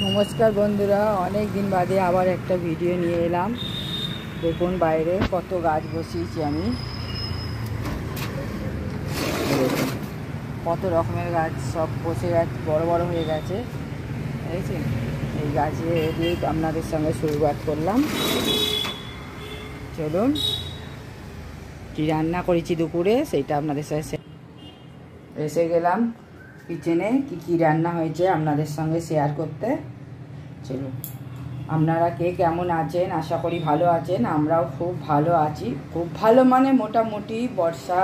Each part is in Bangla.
নমস্কার বন্ধুরা, অনেক দিন বাদে আবার একটা ভিডিও নিয়ে এলাম। দেখুন বাইরে কত গাছ বসিয়েছি আমি। দেখুন কত রকমের গাছ সব বসে গেছে, বড় বড় হয়ে গেছে, দেখেছেন। এই গাছে দিয়ে আপনাদের সঙ্গে শুরুয়াত করলাম। চলুন, কী রান্না করেছি দুপুরে সেইটা আপনাদের সাথে এসে গেলাম কিচেনে। কি রান্না হয়েছে আপনাদের সঙ্গে শেয়ার করতে। চলুন, আপনারা কে কেমন আছেন? আশা করি ভালো আছেন। আমরাও খুব ভালো আছি। খুব ভালো মানে মোটামুটি, বর্ষা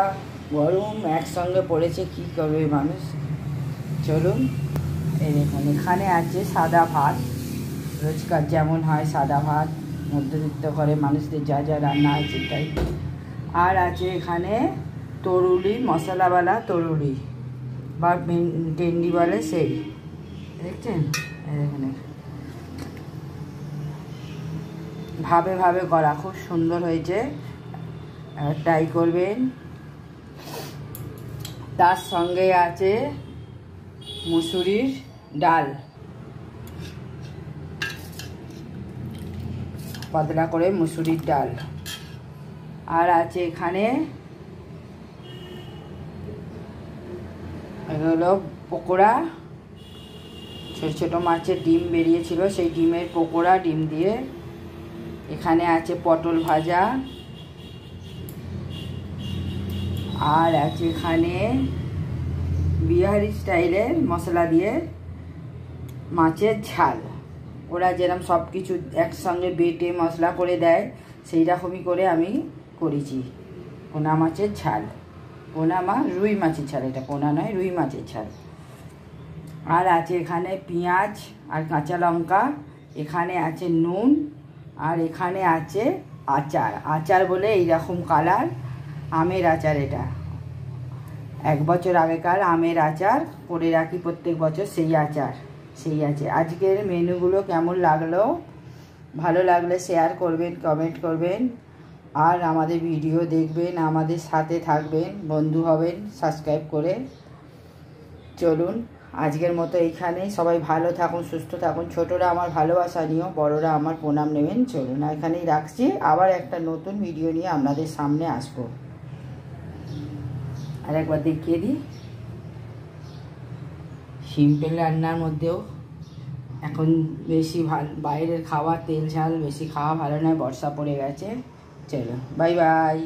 গরম একসঙ্গে পড়েছে, কি করবে মানুষ। চলুন, এই দেখুন এখানে আছে সাদা ভাত। রোজকার যেমন হয় সাদা ভাত, মধ্যবিত্ত ঘরে মানুষদের যা যা রান্না আছে তাই। আর আছে এখানে তরুলি, মশলাওয়ালা তরুলি বা টেন্ডি বলে সেই, দেখছেন। এখানে ভাবে ভাবে করা, খুব সুন্দর হয়েছে, ট্রাই করবেন। তার সঙ্গে আছে মুসুরির ডাল, পাতলা করে মুসুরির ডাল। আর আছে এখানে এগুলো পকোড়া, ছোট ছোট মাছের ডিম বেরিয়েছিল, সেই ডিমের পকোড়া, ডিম দিয়ে। এখানে আছে পটল ভাজা, আর আছে এখানে বিহারি স্টাইলের মশলা দিয়ে মাছের ঝাল। ওরা যেরকম সব কিছু একসঙ্গে বেটে মশলা করে দেয়, সেই রকমই করে আমি করেছি। পোনা মাছের ঝাল, পোনা রুই মাছের ঝাল, এটা পোনা নয়, রুই মাছের ঝাল। আর আছে এখানে পেঁয়াজ আর কাঁচা লঙ্কা, এখানে আছে নুন, আর এখানে আছে আচার। আচার বলে এইরকম কালার, আমের আচার। এটা 1 বছর আগেকার আমের আচার করে রাখি প্রত্যেক বছর, সেই আচার সেই আছে। আজকের মেনুগুলো কেমন লাগলো, ভালো লাগলে শেয়ার করবেন, কমেন্ট করবেন, আর আমাদের ভিডিও দেখবেন, আমাদের সাথে থাকবেন, বন্ধু হবেন সাবস্ক্রাইব করে। চলুন, আজকের মতো এইখানেই। সবাই ভালো থাকুন, সুস্থ থাকুন। ছোটরা আমার ভালোবাসা নিও, বড়রা আমার প্রণাম নেবেন। চলুন, এখানেই রাখছি। আবার একটা নতুন ভিডিও নিয়ে আপনাদের সামনে আসবো। আর একবার দেখিয়ে দিই, সিম্পল রান্নার মধ্যেও এখন বেশি বাইরের খাবার তেল ঝাল বেশি খাওয়া ভালো নয়, বর্ষা পড়ে গেছে। চলো, বাই বাই।